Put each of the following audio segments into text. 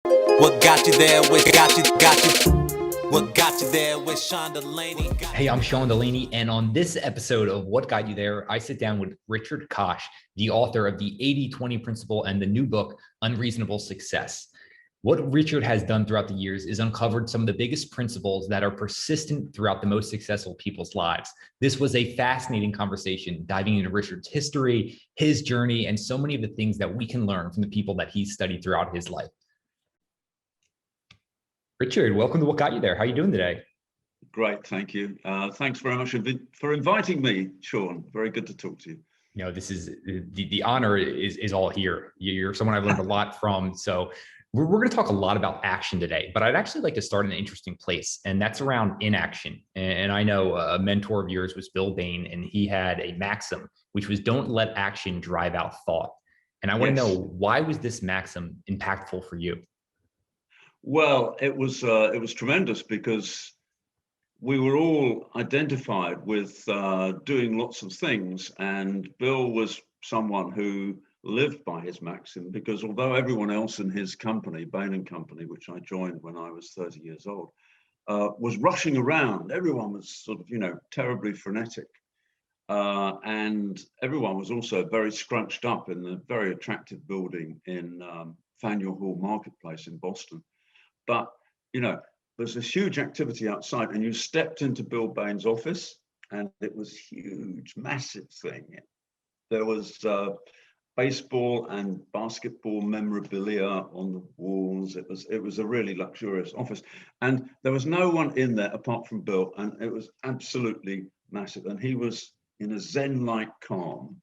What got you there with What got you there with Sean DeLaney? Hey, I'm Sean DeLaney, and on this episode of What Got You There, I sit down with Richard Koch, the author of the 80-20 Principle and the new book, Unreasonable Success. What Richard has done throughout the years is uncovered some of the biggest principles that are persistent throughout the most successful people's lives. This was a fascinating conversation, diving into Richard's history, his journey, and so many of the things that we can learn from the people that he's studied throughout his life. Richard, welcome to What Got You There. How are you doing today? Great, thank you. Thanks very much for inviting me, Sean. Very good to talk to you. You know, this is the honor is all here. You're someone I've learned a lot from. So we're going to talk a lot about action today, but I'd actually like to start in an interesting place, and that's around inaction. And I know a mentor of yours was Bill Bain, and he had a maxim, which was don't let action drive out thought. And I want to know, why was this maxim impactful for you? Well, it was tremendous because we were all identified with doing lots of things, and Bill was someone who lived by his maxim, because although everyone else in his company, Bain and Company, which I joined when I was 30 years old, was rushing around, everyone was sort of, terribly frenetic. And everyone was also very scrunched up in the very attractive building in Faneuil Hall Marketplace in Boston. But, there's this huge activity outside, and you stepped into Bill Bain's office, and it was huge, massive thing. There was baseball and basketball memorabilia on the walls. It was a really luxurious office, and there was no one in there apart from Bill, and it was absolutely massive. And he was in a Zen-like calm,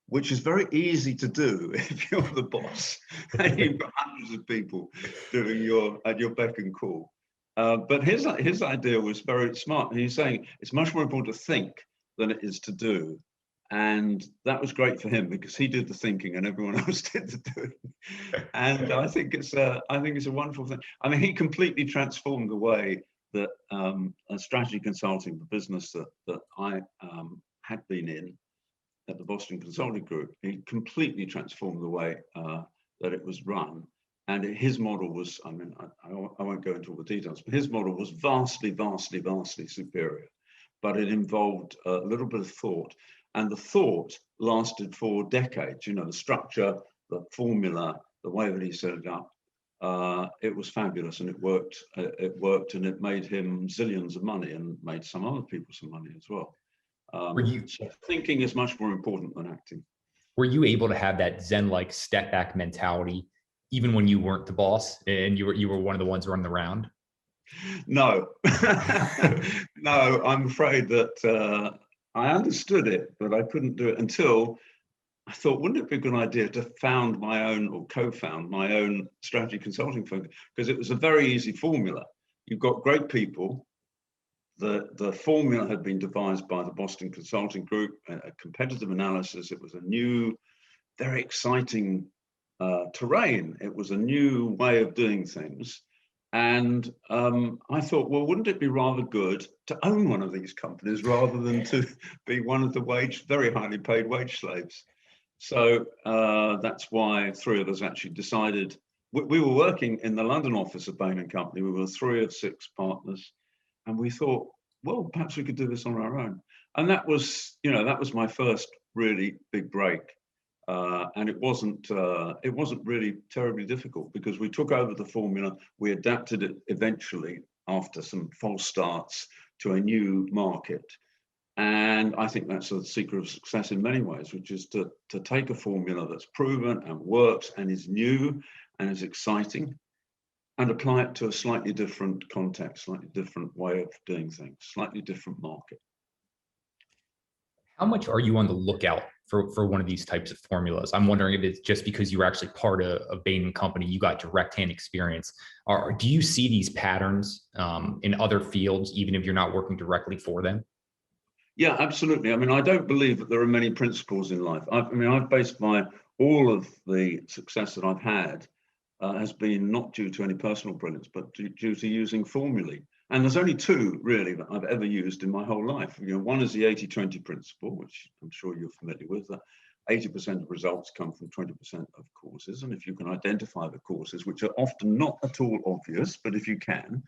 which is very easy to do if you're the boss and you've got hundreds of people doing at your beck and call. But his idea was very smart. He's saying it's much more important to think than it is to do. And that was great for him because he did the thinking and everyone else did the doing. And I think it's a wonderful thing. I mean, he completely transformed the way that strategy consulting, the business that I had been in, at the Boston Consulting Group, he completely transformed the way that it was run. And his model was, I won't go into all the details, but his model was vastly, vastly, vastly superior. But it involved a little bit of thought. And the thought lasted for decades. The structure, the formula, the way that he set it up, it was fabulous, and it worked. And it made him zillions of money and made some other people some money as well. So thinking is much more important than acting. Were you able to have that Zen-like step back mentality even when you weren't the boss and you were one of the ones running around? No, no, I'm afraid that I understood it, but I couldn't do it until I thought, wouldn't it be a good idea to found my own or co-found my own strategy consulting firm? Because it was a very easy formula. You've got great people. The formula had been devised by the Boston Consulting Group, a competitive analysis. It was a new, very exciting terrain. It was a new way of doing things. And I thought, well, wouldn't it be rather good to own one of these companies rather than to be one of the very highly paid wage slaves? So that's why three of us actually decided. We were working in the London office of Bain and Company. We were 3 of 6 partners. And we thought, well, perhaps we could do this on our own. And that was my first really big break. And it wasn't really terribly difficult because we took over the formula. We adapted it eventually after some false starts to a new market. And I think that's the secret of success in many ways, which is to take a formula that's proven and works and is new and is exciting, and apply it to a slightly different context, slightly different way of doing things, slightly different market. How much are you on the lookout for one of these types of formulas? I'm wondering if it's just because you were actually part of Bain & Company, you got direct hand experience. Or do you see these patterns in other fields, even if you're not working directly for them? Yeah, absolutely. I mean, I don't believe that there are many principles in life. I've based all of the success that I've had has been not due to any personal brilliance, but due to using formulae. And there's only 2 really that I've ever used in my whole life. One is the 80-20 principle, which I'm sure you're familiar with, 80% of results come from 20% of causes. And if you can identify the causes, which are often not at all obvious, but if you can,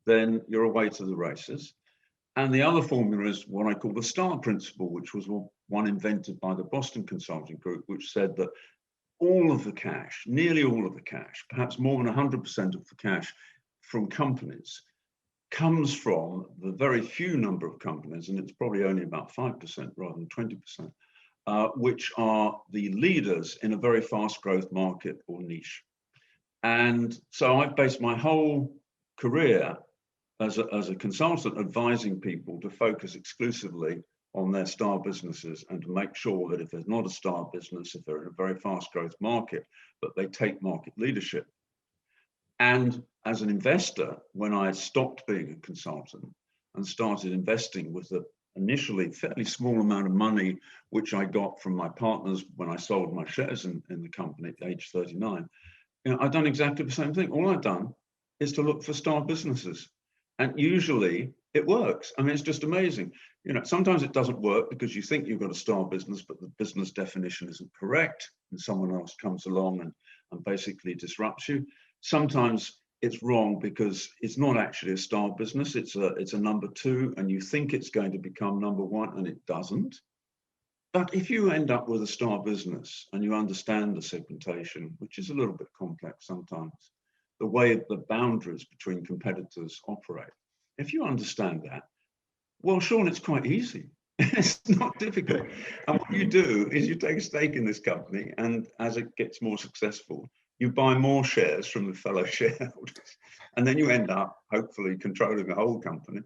then you're away to the races. And the other formula is what I call the STAR principle, which was one invented by the Boston Consulting Group, which said that all of the cash, nearly all of the cash, perhaps more than 100% of the cash from companies comes from the very few number of companies, and it's probably only about 5% rather than 20%, which are the leaders in a very fast growth market or niche. And so I've based my whole career as a consultant advising people to focus exclusively on their star businesses and to make sure that if there's not a star business, if they're in a very fast growth market, that they take market leadership. And as an investor, when I stopped being a consultant and started investing with the initially fairly small amount of money, which I got from my partners when I sold my shares in the company at age 39, I've done exactly the same thing. All I've done is to look for star businesses. And usually it works. I mean, it's just amazing. Sometimes it doesn't work because you think you've got a star business, but the business definition isn't correct, and someone else comes along and basically disrupts you. Sometimes it's wrong because it's not actually a star business. It's a number two, and you think it's going to become number one, and it doesn't. But if you end up with a star business and you understand the segmentation, which is a little bit complex sometimes, the way the boundaries between competitors operate, if you understand that, well, Sean, it's quite easy. It's not difficult. And what you do is you take a stake in this company, and as it gets more successful, you buy more shares from the fellow shareholders. And then you end up, hopefully, controlling the whole company.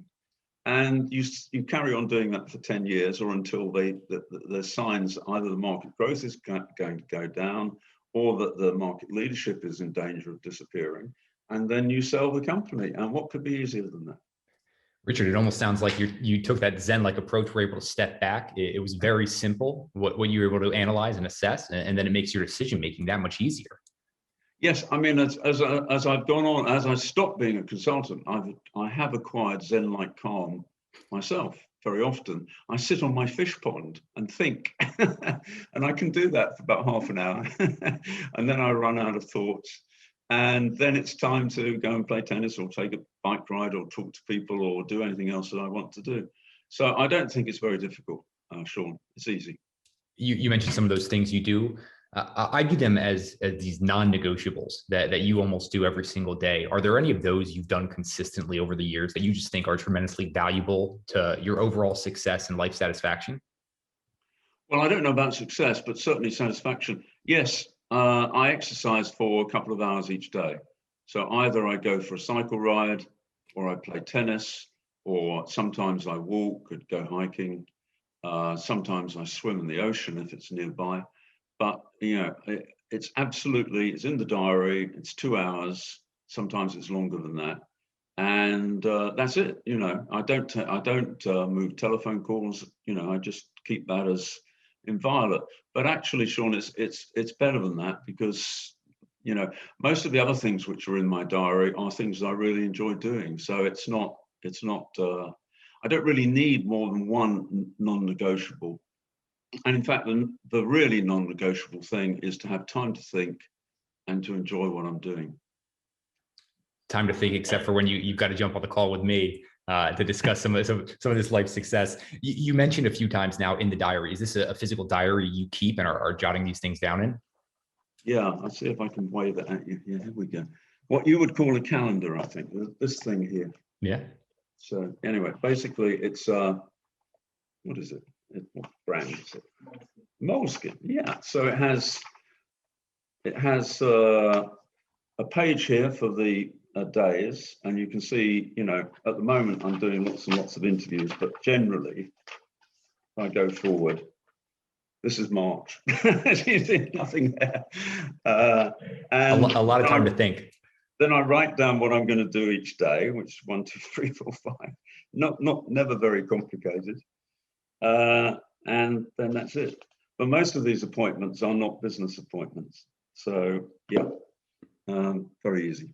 And you carry on doing that for 10 years or until there's signs either the market growth is going to go down or that the market leadership is in danger of disappearing. And then you sell the company. And what could be easier than that? Richard, it almost sounds like you took that Zen-like approach, were able to step back. It was very simple, what you were able to analyze and assess, and then it makes your decision-making that much easier. Yes, I mean, as I've gone on, as I stopped being a consultant, I have acquired Zen-like calm myself. Very often, I sit on my fish pond and think, and I can do that for about half an hour, and then I run out of thoughts, and then it's time to go and play tennis or take a bike ride or talk to people or do anything else that I want to do. So I don't think it's very difficult, Sean. It's easy. You mentioned some of those things you do. I view them as these non-negotiables that you almost do every single day. Are there any of those you've done consistently over the years that you just think are tremendously valuable to your overall success and life satisfaction? Well, I don't know about success, but certainly satisfaction. Yes, I exercise for a couple of hours each day. So either I go for a cycle ride, or I play tennis, or sometimes I walk and go hiking. Sometimes I swim in the ocean if it's nearby. But it's in the diary. It's 2 hours. Sometimes it's longer than that, and that's it. I don't move telephone calls. I just keep that as inviolate. But actually, Sean, it's better than that because most of the other things which are in my diary are things that I really enjoy doing. So it's not. I don't really need more than one non-negotiable. And in fact, the really non-negotiable thing is to have time to think and to enjoy what I'm doing. Time to think, except for when you've got to jump on the call with me to discuss some of this life success. You mentioned a few times now in the diary. Is this a physical diary you keep and are jotting these things down in? Yeah, I'll see if I can wave it at you. Yeah, here we go. What you would call a calendar, I think. This thing here. Yeah. So anyway, basically it's what is it? What brand is it? Moleskin. Yeah. So it has a page here for the days, and you can see, at the moment I'm doing lots and lots of interviews, but generally, if I go forward, this is March. You see nothing there. And a lot of time to think. Then I write down what I'm going to do each day, which is 1, 2, 3, 4, 5. Never very complicated. And then that's it. But most of these appointments are not business appointments. So yeah, very easy.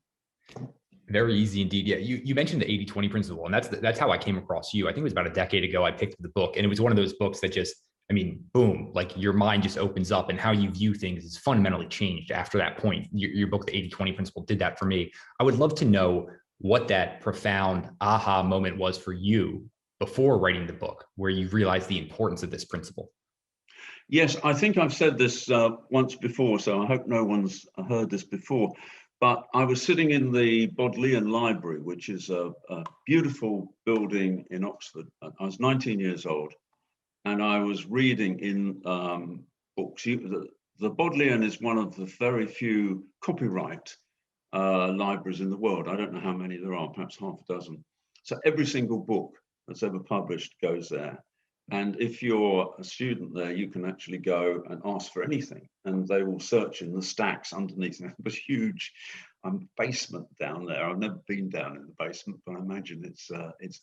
Very easy indeed. Yeah, you mentioned the 80-20 principle, and that's how I came across you. I think it was about a decade ago. I picked up the book, and it was one of those books that just I mean, boom, like your mind just opens up and how you view things is fundamentally changed after that point. Your book, The 80-20 Principle, did that for me. I would love to know what that profound aha moment was for you before writing the book, where you realized the importance of this principle. Yes, I think I've said this once before, so I hope no one's heard this before. But I was sitting in the Bodleian Library, which is a beautiful building in Oxford. I was 19 years old, and I was reading in books. The Bodleian is one of the very few copyright libraries in the world. I don't know how many there are, perhaps half a dozen. So every single book that's ever published goes there. And if you're a student there, you can actually go and ask for anything, and they will search in the stacks underneath. There's a huge basement down there. I've never been down in the basement, but I imagine it's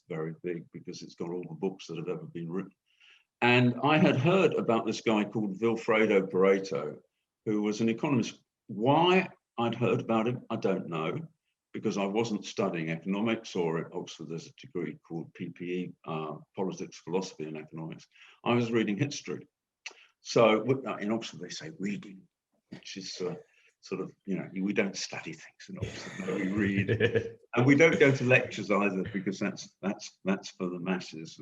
very big because it's got all the books that have ever been written. And I had heard about this guy called Vilfredo Pareto, who was an economist. Why I'd heard about him, I don't know, because I wasn't studying economics, or at Oxford there's a degree called PPE, Politics, Philosophy and Economics. I was reading history. So in Oxford they say reading, which is sort of, we don't study things in Oxford, no, we read. And we don't go to lectures either, because that's for the masses.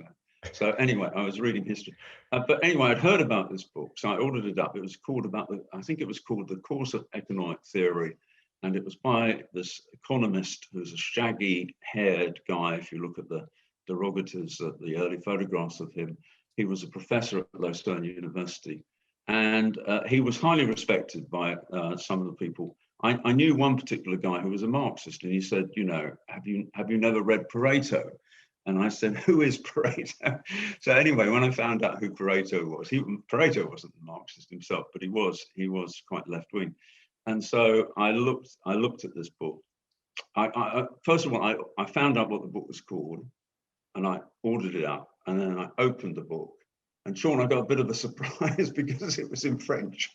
So anyway, I was reading history. But anyway, I'd heard about this book, so I ordered it up. It was called I think it was called The Course of Economic Theory. And it was by this economist who's a shaggy-haired guy. If you look at the derogatives, at the early photographs of him, he was a professor at Lowstone University. And he was highly respected by some of the people. I knew one particular guy who was a Marxist, and he said, have you never read Pareto? And I said, who is Pareto? So anyway, when I found out who Pareto was, Pareto wasn't a Marxist himself, but he was quite left-wing. And so I looked at this book. First of all, I found out what the book was called, and I ordered it up, and then I opened the book. And Sean, I got a bit of a surprise because it was in French.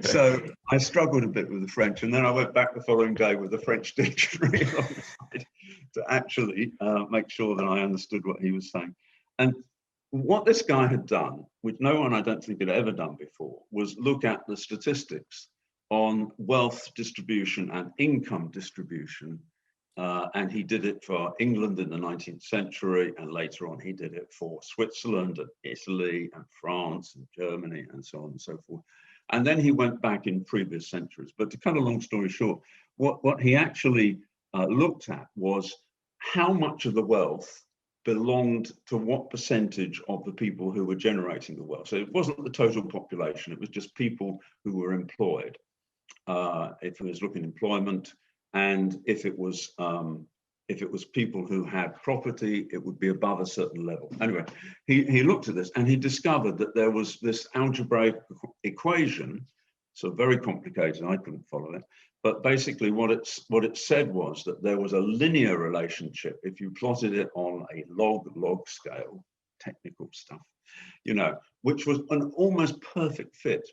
So I struggled a bit with the French, and then I went back the following day with the French dictionary alongside to actually make sure that I understood what he was saying. And what this guy had done, which no one I don't think had ever done before, was look at the statistics on wealth distribution and income distribution. And he did it for England in the 19th century, and later on he did it for Switzerland and Italy and France and Germany and so on and so forth. And then he went back in previous centuries. But to cut a long story short, what he actually looked at was how much of the wealth belonged to what percentage of the people who were generating the wealth. So it wasn't the total population, it was just people who were employed. If it was looking at employment, and if it was people who had property, it would be above a certain level. Anyway, he looked at this and he discovered that there was this algebraic equation, so very complicated, I couldn't follow it. But basically what it said was that there was a linear relationship if you plotted it on a log scale, technical stuff, which was an almost perfect fit,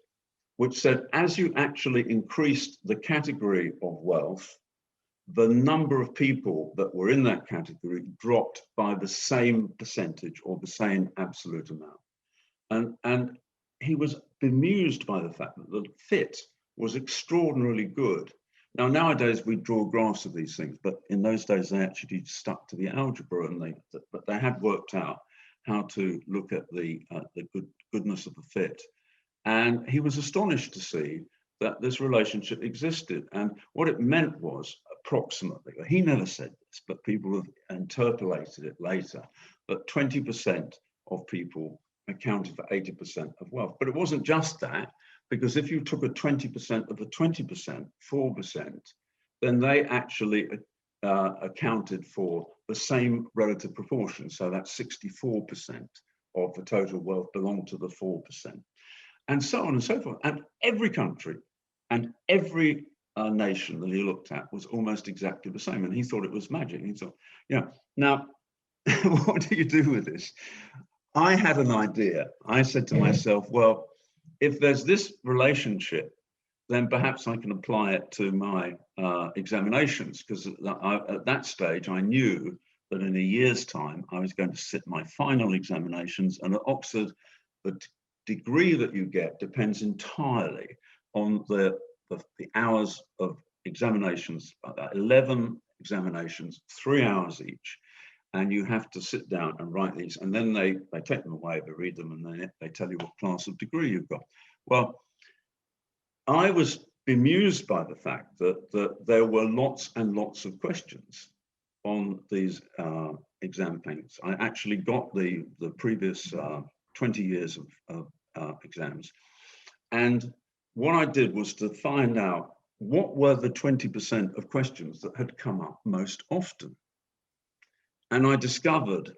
which said as you actually increased the category of wealth, the number of people that were in that category dropped by the same percentage or the same absolute amount. And he was bemused by the fact that the fit was extraordinarily good. Now, nowadays we draw graphs of these things, but in those days they actually stuck to the algebra, but they had worked out how to look at the goodness of the fit. And he was astonished to see that this relationship existed. And what it meant was, approximately, he never said this, but people have interpolated it later, that 20% of people accounted for 80% of wealth. But it wasn't just that, because if you took a 20% of the 20%, 4%, then they actually accounted for the same relative proportion. So that's 64% of the total wealth belonged to the 4%. And so on and so forth. And every country and every nation that he looked at was almost exactly the same. And he thought it was magic. He thought, now, what do you do with this? I had an idea. I said to myself, well, if there's this relationship, then perhaps I can apply it to my examinations, because at that stage I knew that in a year's time, I was going to sit my final examinations. And at Oxford, the degree that you get depends entirely on the hours of examinations, 11 examinations, 3 hours each. And you have to sit down and write these. And then they take them away, they read them, and then they tell you what class of degree you've got. Well, I was bemused by the fact that there were lots and lots of questions on these exam paints. I actually got the previous 20 years of exams. And what I did was to find out what were the 20% of questions that had come up most often. And I discovered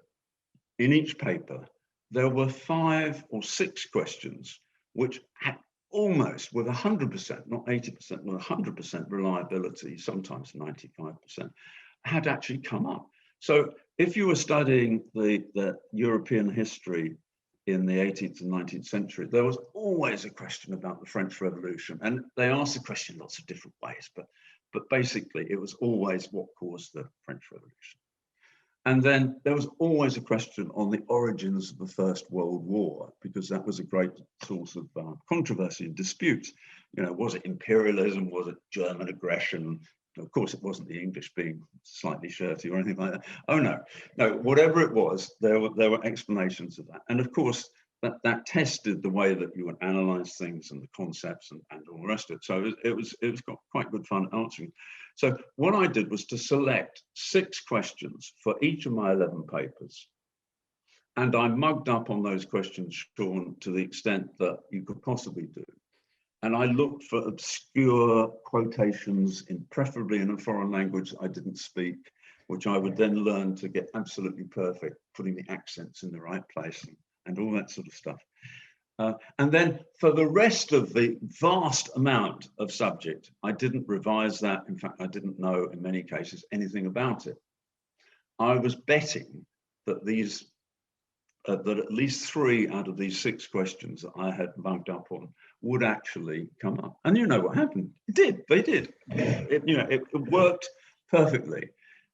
in each paper, there were 5 or 6 questions which had almost with 100%, not 80%, with 100% reliability, sometimes 95%, had actually come up. So if you were studying the European history in the 18th and 19th century, there was always a question about the French Revolution. And they asked the question lots of different ways, but basically it was always what caused the French Revolution. And then there was always a question on the origins of the First World War, because that was a great source of controversy and dispute. You know, was it imperialism? Was it German aggression? Of course, it wasn't the English being slightly shirty or anything like that. Oh, no, whatever it was, there were explanations of that. And of course, that tested the way that you would analyze things and the concepts and all the rest of it. So it was got quite good fun answering. So what I did was to select 6 questions for each of my 11 papers. And I mugged up on those questions, Sean, to the extent that you could possibly do. And I looked for obscure quotations, preferably in a foreign language I didn't speak, which I would then learn to get absolutely perfect, putting the accents in the right place and all that sort of stuff. And then for the rest of the vast amount of subject, I didn't revise that. In fact, I didn't know in many cases anything about it. I was betting that that at least 3 out of these 6 questions that I had mugged up on would actually come up. And you know what happened? It did. They did. It worked perfectly.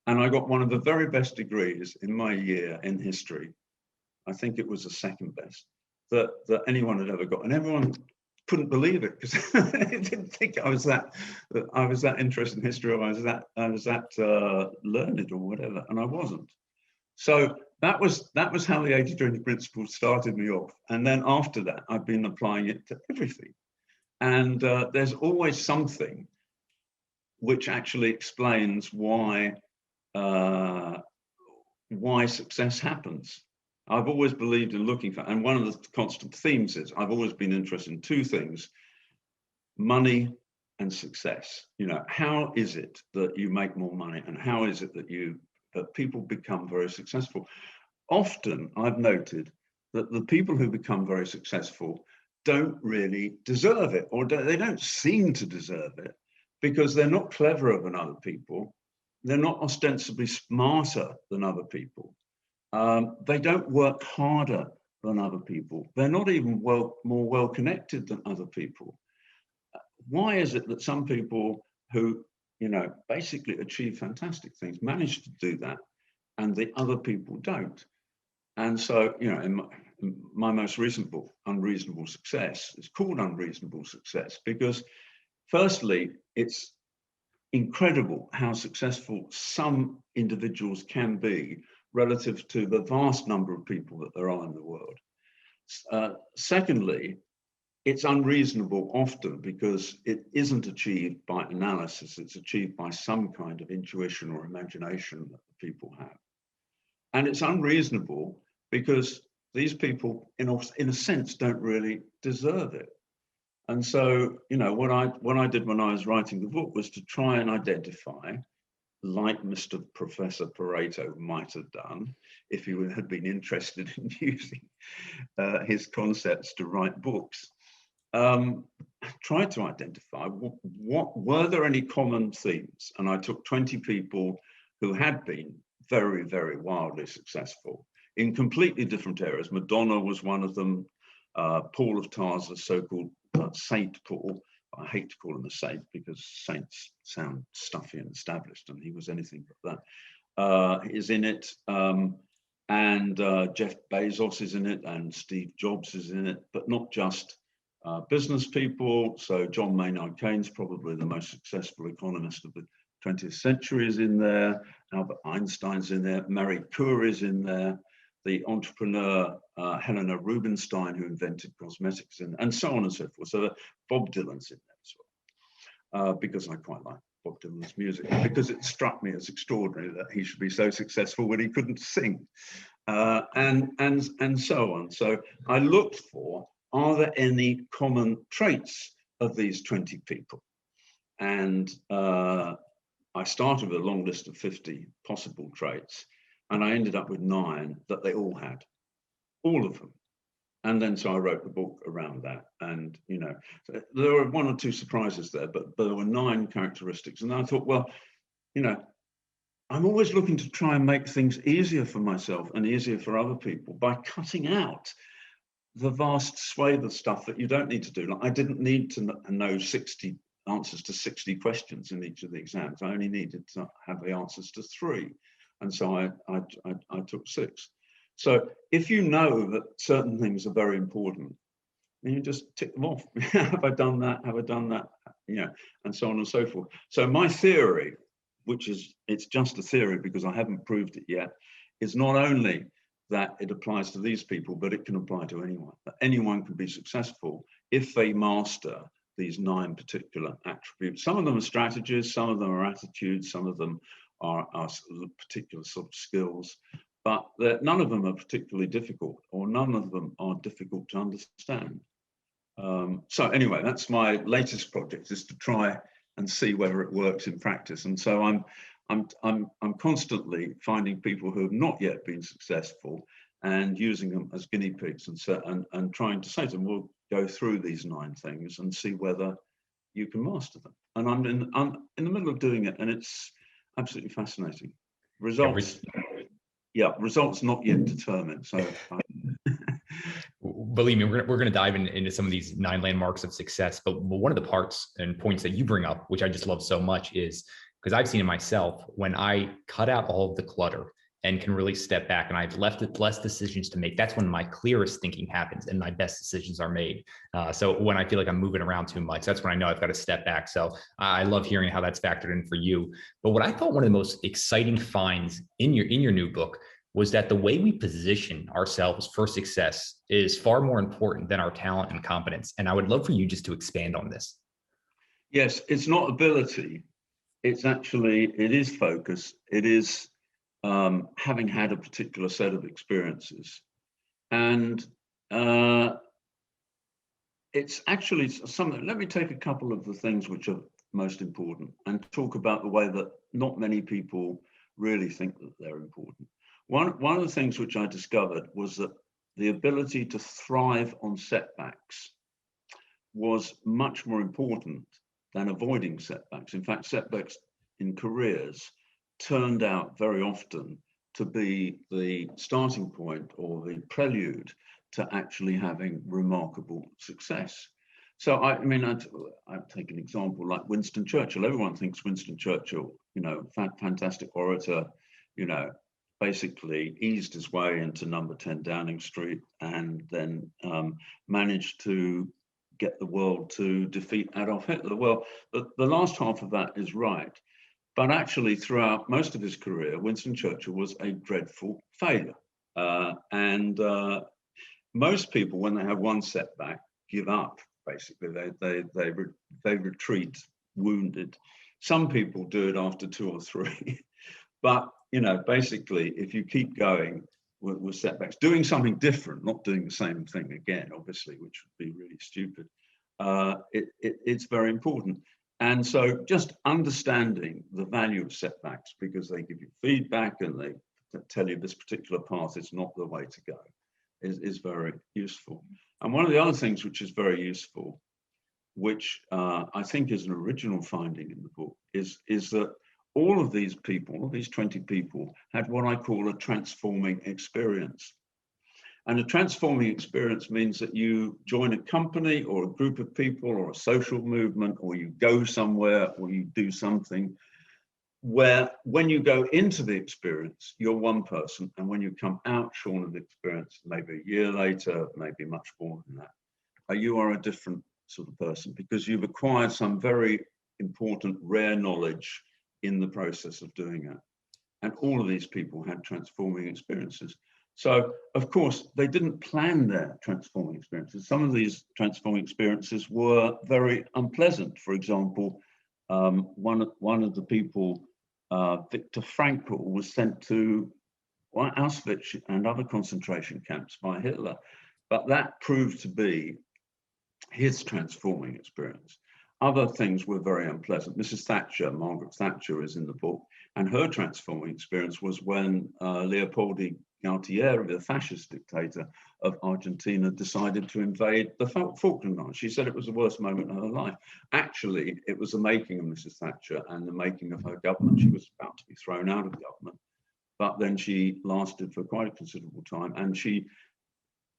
And I got one of the very best degrees in my year in history. I think it was the second best that anyone had ever got, and everyone couldn't believe it because they didn't think I was that interested in history, or I was that learned or whatever, and I wasn't. So that was how the 80-20 principle started me off, and then after that, I've been applying it to everything, and there's always something which actually explains why success happens. I've always believed in looking for, and one of the constant themes is I've always been interested in 2 things: money and success. You know, how is it that you make more money, and how is it that people become very successful? Often I've noted that the people who become very successful don't really deserve it, or they don't seem to deserve it, because they're not cleverer than other people. They're not ostensibly smarter than other people. They don't work harder than other people. They're not even more well connected than other people. Why is it that some people who, basically achieve fantastic things manage to do that, and the other people don't? And so, in my most recent book, Unreasonable Success, it's called Unreasonable Success because, firstly, it's incredible how successful some individuals can be relative to the vast number of people that there are in the world. Secondly, it's unreasonable often because it isn't achieved by analysis, it's achieved by some kind of intuition or imagination that the people have. And it's unreasonable because these people, in a sense, don't really deserve it. And so, what I did when I was writing the book was to try and identify, like Mr. Professor Pareto might have done if he had been interested in using his concepts to write books, tried to identify what were there any common themes. And I took 20 people who had been very, very wildly successful in completely different areas. Madonna was one of them, Paul of Tarsus, so-called Saint Paul. I hate to call him a saint because saints sound stuffy and established, and he was anything but is in it, and Jeff Bezos is in it, and Steve Jobs is in it, but not just business people. So John Maynard Keynes, probably the most successful economist of the 20th century, is in there. Albert Einstein's in there. Marie Curie is in there. The entrepreneur Helena Rubinstein, who invented cosmetics, and so on and so forth. So Bob Dylan's in there as well, because I quite like Bob Dylan's music, because it struck me as extraordinary that he should be so successful when he couldn't sing, and so on. So I looked for, are there any common traits of these 20 people? And I started with a long list of 50 possible traits, and I ended up with 9 that they all had, all of them. And then so I wrote the book around that. And, you know, there were 1 or 2 surprises there, but there were 9 characteristics. And I thought, well, you know, I'm always looking to try and make things easier for myself and easier for other people by cutting out the vast swathe of stuff that you don't need to do. Like, I didn't need to know 60 answers to 60 questions in each of the exams. I only needed to have the answers to 3. And so I took 6. So if you know that certain things are very important, then you just tick them off. Have I done that? Have I done that? You know, and so on and so forth. So my theory, which is, it's just a theory because I haven't proved it yet, is not only that it applies to these people, but it can apply to anyone. That anyone can be successful if they master these 9 particular attributes. Some of them are strategies, some of them are attitudes, some of them are particular sort of skills, but none of them are particularly difficult, or none of them are difficult to understand. So anyway, that's my latest project, is to try and see whether it works in practice. And so I'm constantly finding people who have not yet been successful and using them as guinea pigs, and trying to say to them, we'll go through these 9 things and see whether you can master them. And I'm in the middle of doing it, and it's absolutely fascinating. Results, results not yet determined. So believe me, we're going to dive into some of these 9 landmarks of success. But one of the parts and points that you bring up, which I just love so much, is because I've seen it myself, when I cut out all of the clutter and can really step back and I've left less decisions to make, that's when my clearest thinking happens and my best decisions are made. So when I feel like I'm moving around too much, that's when I know I've got to step back. So I love hearing how that's factored in for you. But what I thought one of the most exciting finds in your new book was that the way we position ourselves for success is far more important than our talent and competence. And I would love for you just to expand on this. Yes, it's not ability. It's actually, it is focus. It is having had a particular set of experiences. And it's actually something, let me take a couple of the things which are most important and talk about the way that not many people really think that they're important. One of the things which I discovered was that the ability to thrive on setbacks was much more important than avoiding setbacks. In fact, setbacks in careers turned out very often to be the starting point or the prelude to actually having remarkable success. So I mean, I'd take an example like Winston Churchill. Everyone thinks Winston Churchill, you know, fantastic orator, you know, basically eased his way into number 10 Downing Street and then managed to get the world to defeat Adolf Hitler. Well, the last half of that is right. But actually, throughout most of his career, Winston Churchill was a dreadful failure. Most people, when they have one setback, give up. Basically, they retreat, wounded. Some people do it after 2 or 3. But you know, basically, if you keep going with setbacks, doing something different, not doing the same thing again, obviously, which would be really stupid, it's very important. And so just understanding the value of setbacks, because they give you feedback and they tell you this particular path is not the way to go, is very useful. And one of the other things which is very useful, which I think is an original finding in the book, is that all of these people, all of these 20 people, had what I call a transforming experience. And a transforming experience means that you join a company or a group of people or a social movement, or you go somewhere or you do something, where when you go into the experience, you're one person, and when you come out, Sean, of the experience, maybe a year later, maybe much more than that, you are a different sort of person, because you've acquired some very important, rare knowledge in the process of doing it. And all of these people had transforming experiences. So, of course, they didn't plan their transforming experiences. Some of these transforming experiences were very unpleasant. For example, one of the people, Viktor Frankl, was sent to Auschwitz and other concentration camps by Hitler. But that proved to be his transforming experience. Other things were very unpleasant. Mrs. Thatcher, Margaret Thatcher, is in the book, and her transforming experience was when Leopoldo Galtieri, the fascist dictator of Argentina, decided to invade the Falkland Islands. She said it was the worst moment of her life. Actually, it was the making of Mrs. Thatcher and the making of her government. She was about to be thrown out of government, but then she lasted for quite a considerable time, and she,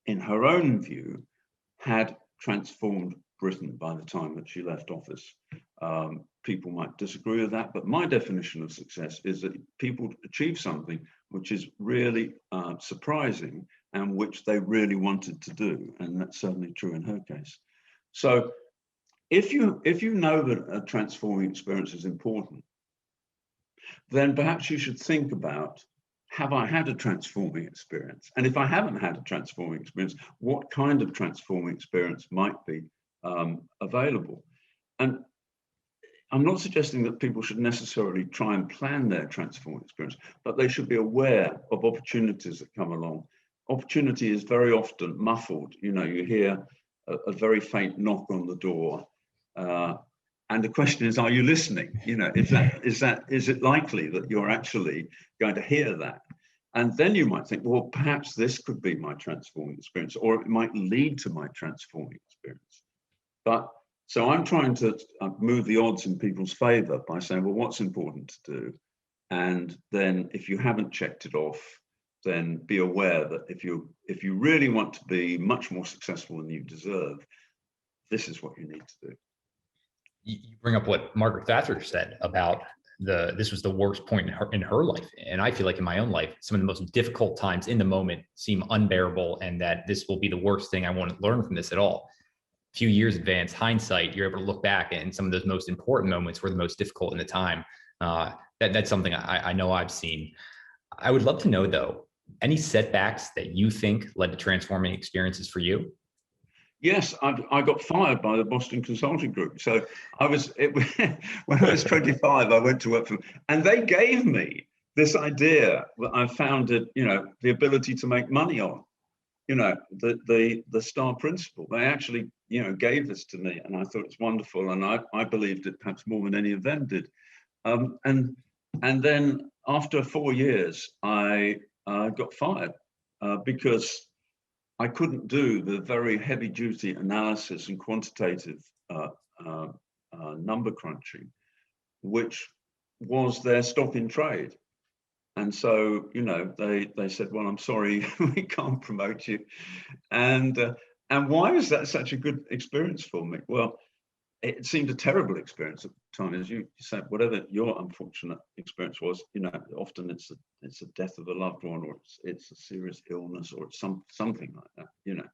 in her own view, had transformed Britain by the time that she left office. People might disagree with that, but my definition of success is that people achieve something which is really surprising and which they really wanted to do, and that's certainly true in her case. So if you know that a transforming experience is important, then perhaps you should think about, have I had a transforming experience? And if I haven't had a transforming experience, what kind of transforming experience might be available? And I'm not suggesting that people should necessarily try and plan their transforming experience, but they should be aware of opportunities that come along. Opportunity is very often muffled. You know, you hear a very faint knock on the door, and the question is, are you listening? You know, is it likely that you're actually going to hear that? And then you might think, well, perhaps this could be my transforming experience, or it might lead to my transforming experience. But so I'm trying to move the odds in people's favor by saying, well, what's important to do? And then if you haven't checked it off, then be aware that if you really want to be much more successful than you deserve, this is what you need to do. You bring up what Margaret Thatcher said about this was the worst point in her life. And I feel like in my own life, some of the most difficult times in the moment seem unbearable, and that this will be the worst thing. I won't learn from this at all. A few years advance hindsight, you're able to look back, and some of those most important moments were the most difficult in the time. That's something I know I've seen. I would love to know, though, any setbacks that you think led to transforming experiences for you? Yes, I got fired by the Boston Consulting Group. So when I was 25, I went to work for them, and they gave me this idea that I founded, you know, the ability to make money on, you know, the STAR principle. They actually, you know, gave this to me, and I thought it's wonderful, and I believed it perhaps more than any of them did. And then after 4 years, I got fired because I couldn't do the very heavy duty analysis and quantitative number crunching, which was their stock in trade. And so, you know, they said, well, I'm sorry, we can't promote you. And why was that such a good experience for me? Well, it seemed a terrible experience at the time. As you said, whatever your unfortunate experience was, you know, often it's a death of a loved one, or it's a serious illness, or it's something like that, you know.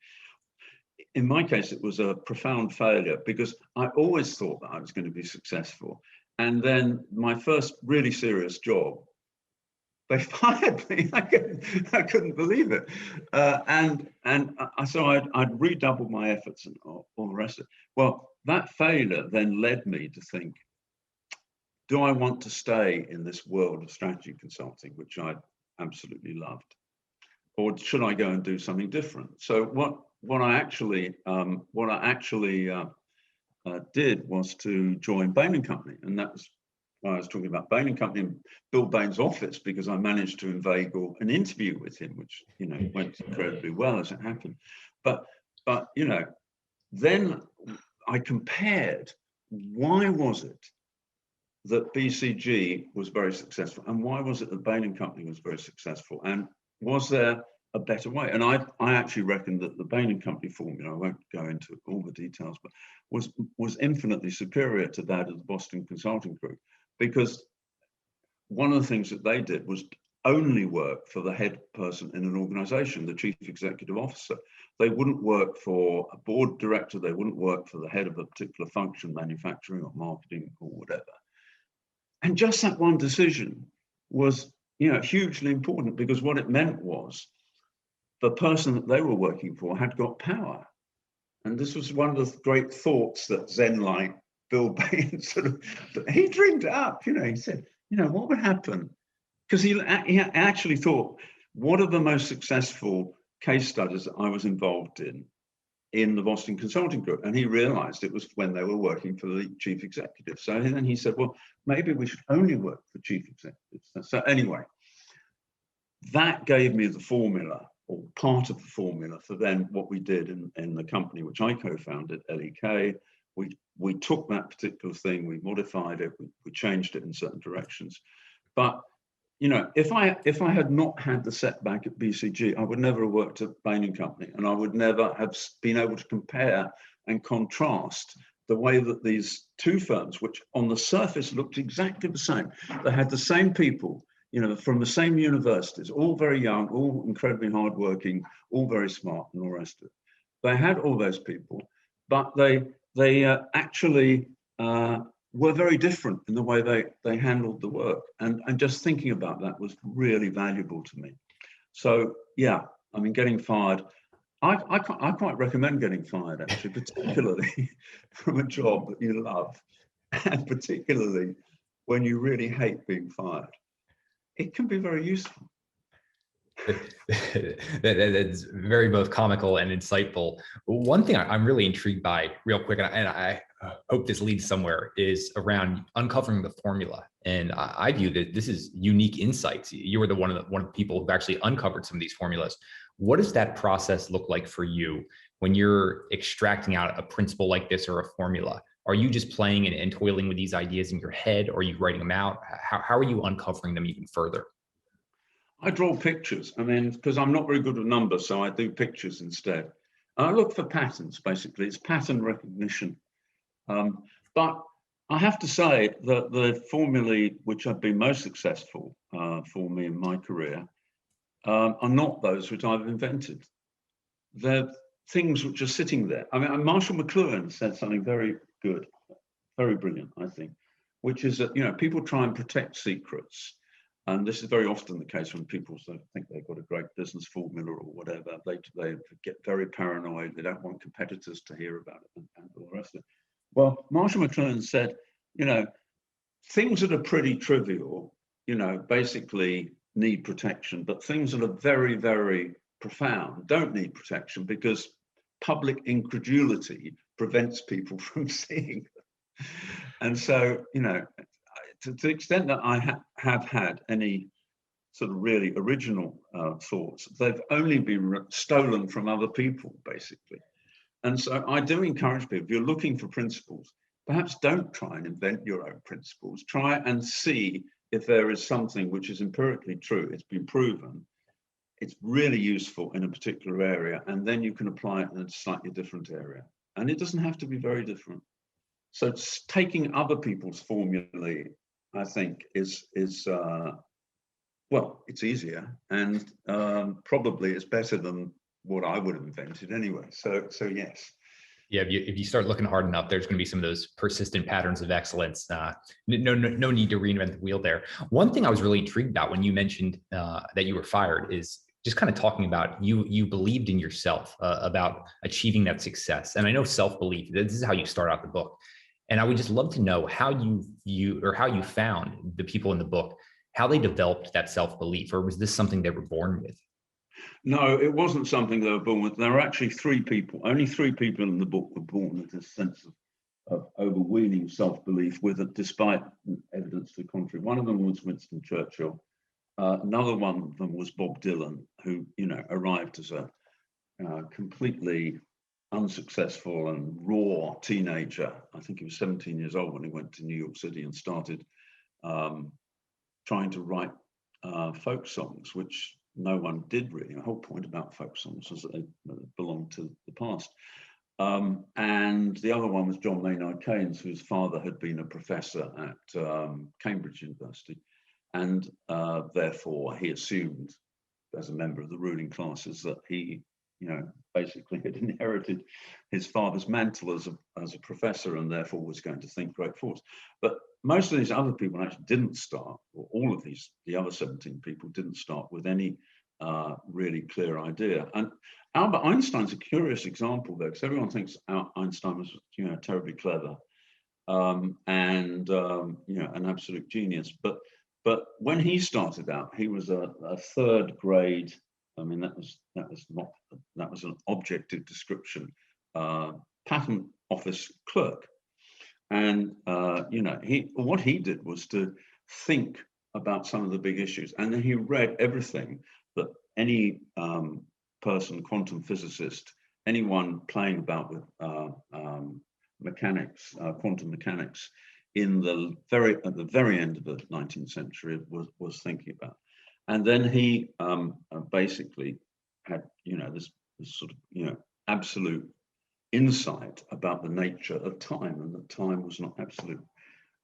In my case, it was a profound failure, because I always thought that I was going to be successful. And then my first really serious job, they fired me. I couldn't believe it. So I'd redoubled my efforts and all the rest of it. Well, that failure then led me to think, do I want to stay in this world of strategy consulting, which I absolutely loved, or should I go and do something different? So what I actually did was to join Bain & Company, and that was why I was talking about Bain & Company and Bill Bain's office, because I managed to inveigle an interview with him, which, you know, went incredibly well as it happened. But you know, then I compared, why was it that BCG was very successful, and why was it that Bain & Company was very successful, and was there a better way? And I actually reckon that the Bain & Company formula, I won't go into all the details, but was infinitely superior to that of the Boston Consulting Group, because one of the things that they did was only work for the head person in an organization, the chief executive officer. They wouldn't work for a board director. They wouldn't work for the head of a particular function, manufacturing or marketing or whatever. And just that one decision was, hugely important, because what it meant was the person that they were working for had got power. And this was one of the great thoughts that Zen-like Bill Bain he dreamed it up, he said, what would happen? Because he actually thought, what are the most successful case studies that I was involved in the Boston Consulting Group? And he realized it was when they were working for the chief executive. So then he said, well, maybe we should only work for chief executives. So anyway, that gave me the formula, or part of the formula, for then what we did in the company which I co-founded, LEK. We took that particular thing, we modified it, we changed it in certain directions. But if I had not had the setback at BCG, I would never have worked at Bain & Company, and I would never have been able to compare and contrast the way that these two firms, which on the surface looked exactly the same, they had the same people, from the same universities, all very young, all incredibly hardworking, all very smart, and all the rest of it. They had all those people, but they actually were very different in the way they handled the work. And just thinking about that was really valuable to me. So, yeah, I mean, getting fired, I quite recommend getting fired, actually, particularly from a job that you love, and particularly when you really hate being fired. It can be very useful. That's very both comical and insightful. One thing I'm really intrigued by, real quick, and I hope this leads somewhere, is around uncovering the formula. And I view that this is unique insights. You were one of the people who've actually uncovered some of these formulas. What does that process look like for you when you're extracting out a principle like this or a formula? Are you just playing and toiling with these ideas in your head, or are you writing them out? How are you uncovering them even further? I draw pictures. I mean, because I'm not very good with numbers, so I do pictures instead. I look for patterns, basically. It's pattern recognition. But I have to say that the formulae which have been most successful for me in my career are not those which I've invented. They're things which are sitting there. I mean, Marshall McLuhan said something very good, very brilliant, I think, which is that, people try and protect secrets. And this is very often the case when people think they've got a great business formula or whatever. They get very paranoid. They don't want competitors to hear about it and all the rest of it. Well, Marshall McLuhan said, things that are pretty trivial, basically need protection, but things that are very, very profound don't need protection, because public incredulity prevents people from seeing them. And so, to the extent that I have had any sort of really original thoughts, they've only been stolen from other people, basically. And so I do encourage people, if you're looking for principles, perhaps don't try and invent your own principles. Try and see if there is something which is empirically true, it's been proven, it's really useful in a particular area, and then you can apply it in a slightly different area. And it doesn't have to be very different. So taking other people's formulae, I think, is well, it's easier, and probably it's better than what I would have invented anyway. So yes. Yeah, if you start looking hard enough, there's going to be some of those persistent patterns of excellence. No need to reinvent the wheel there. One thing I was really intrigued about when you mentioned that you were fired is just kind of talking about you believed in yourself, about achieving that success. And I know self-belief, this is how you start out the book. And I would just love to know how you found the people in the book, how they developed that self-belief, or was this something they were born with? No, it wasn't something they were born with. There were actually three people. Only three people in the book were born with this sense of overweening self-belief, despite evidence to the contrary. One of them was Winston Churchill. Another one of them was Bob Dylan, who arrived as a completely unsuccessful and raw teenager. I think he was 17 years old when he went to New York City and started trying to write folk songs, which no one did really. The whole point about folk songs was that they belonged to the past. And the other one was John Maynard Keynes, whose father had been a professor at Cambridge University. and therefore he assumed, as a member of the ruling classes, that he, basically had inherited his father's mantle as a professor, and therefore was going to think great thoughts. But most of these other people actually didn't start, or all of the other 17 people didn't start with any really clear idea. And Albert Einstein's a curious example, though, because everyone thinks Einstein was, terribly clever, and an absolute genius. But when he started out, he was a third grade. I mean, that was an objective description, patent office clerk, and what he did was to think about some of the big issues, and then he read everything that any person, quantum physicist, anyone playing about with mechanics, quantum mechanics, at the very end of the 19th century was thinking about. And then he basically had, this sort of, absolute insight about the nature of time, and that time was not absolute,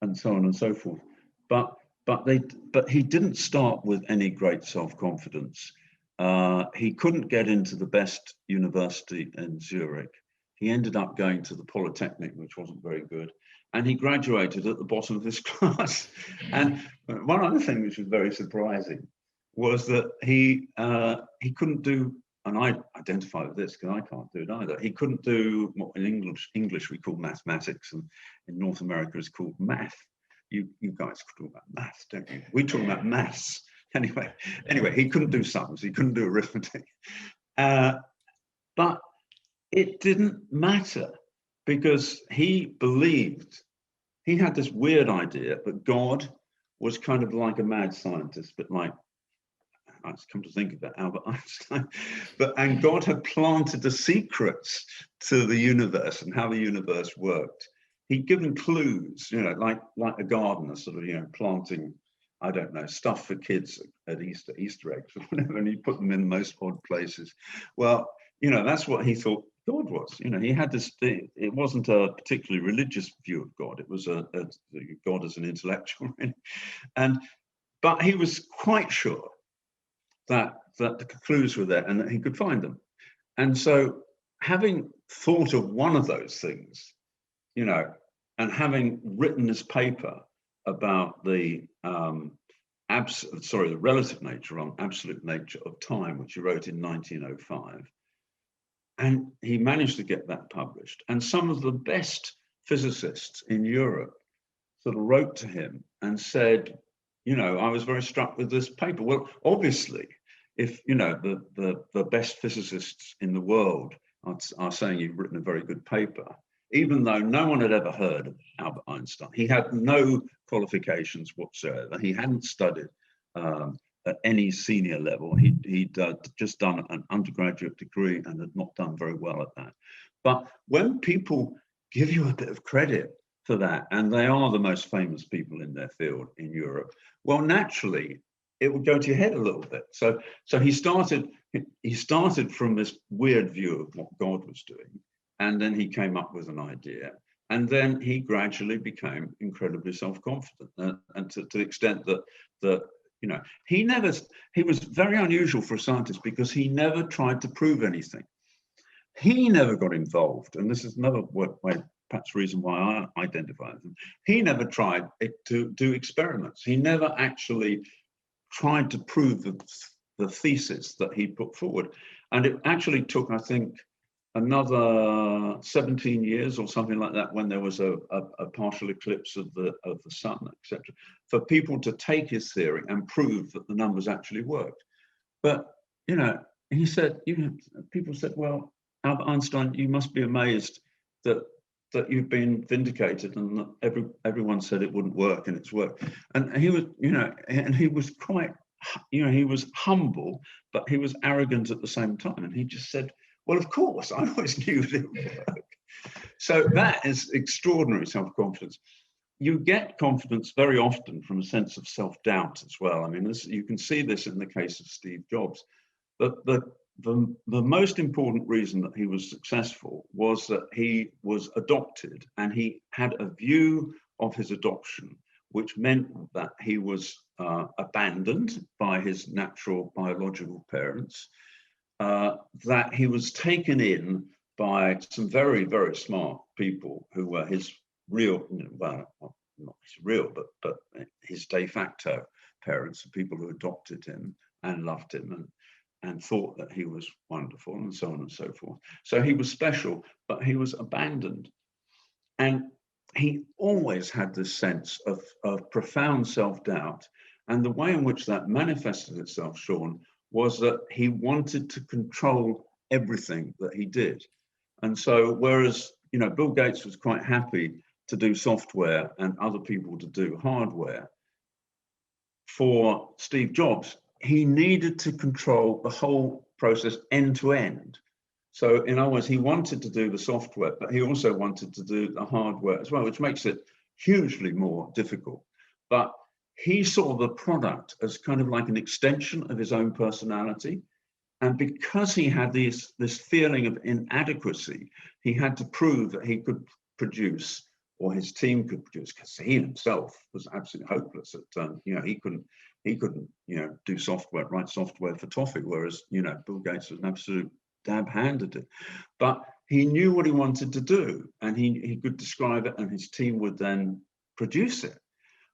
and so on and so forth. But he didn't start with any great self-confidence. He couldn't get into the best university in Zurich. He ended up going to the Polytechnic, which wasn't very good, and he graduated at the bottom of his class. And one other thing which was very surprising was that he couldn't do, and I identify with this because I can't do it either. He couldn't do what in English we call mathematics, and in North America is called math. You guys talk about maths, don't you? We talk about maths. Anyway, he couldn't do sums. He couldn't do arithmetic. But it didn't matter, because he believed, he had this weird idea that God was kind of like a mad scientist, but like, I've come to think of that, Albert Einstein, and God had planted the secrets to the universe and how the universe worked. He'd given clues, like a gardener sort of, planting, I don't know, stuff for kids at Easter eggs or whatever, and he put them in the most odd places. Well, that's what he thought God was. He had this, it wasn't a particularly religious view of God. It was a God as an intellectual, really. But he was quite sure that the clues were there and that he could find them. And so, having thought of one of those things, and having written this paper about the relative nature on absolute nature of time, which he wrote in 1905, and he managed to get that published. And some of the best physicists in Europe sort of wrote to him and said, I was very struck with this paper. Well, obviously, if the best physicists in the world are saying you've written a very good paper, even though no one had ever heard of Albert Einstein, he had no qualifications whatsoever. He hadn't studied at any senior level. He'd just done an undergraduate degree and had not done very well at that. But when people give you a bit of credit for that, and they are the most famous people in their field in Europe, well, naturally, it would go to your head a little bit. So he started from this weird view of what God was doing, and then he came up with an idea, and then he gradually became incredibly self-confident, and to the extent that he was very unusual for a scientist, because he never tried to prove anything. He never got involved, and this is another way, perhaps reason why I identify with him. He never tried to do experiments. He never actually tried to prove the thesis that he put forward. And it actually took, I think, another 17 years or something like that, when there was a partial eclipse of the sun, etc., for people to take his theory and prove that the numbers actually worked. But he said, people said, well, Albert Einstein, you must be amazed that you've been vindicated, and that everyone said it wouldn't work, and it's worked. And he was, and he was quite, he was humble, but he was arrogant at the same time. And he just said, well, of course, I always knew that it would work. So that is extraordinary self-confidence. You get confidence very often from a sense of self-doubt as well. I mean, you can see this in the case of Steve Jobs. But the most important reason that he was successful was that he was adopted, and he had a view of his adoption which meant that he was abandoned by his natural biological parents, that he was taken in by some very, very smart people who were his real, well, not his real, but his de facto parents, the people who adopted him and loved him and thought that he was wonderful, and so on and so forth. So he was special, but he was abandoned. And he always had this sense of profound self-doubt. And the way in which that manifested itself, Sean, was that he wanted to control everything that he did. And so whereas, Bill Gates was quite happy to do software and other people to do hardware, for Steve Jobs, he needed to control the whole process end to end. So in other words, he wanted to do the software, but he also wanted to do the hardware as well, which makes it hugely more difficult. But he saw the product as kind of like an extension of his own personality. And because he had this feeling of inadequacy, he had to prove that he could produce, or his team could produce, because he himself was absolutely hopeless at, he couldn't, do software, write software for toffee, whereas, Bill Gates was an absolute dab hand at it. But he knew what he wanted to do, and he could describe it, and his team would then produce it.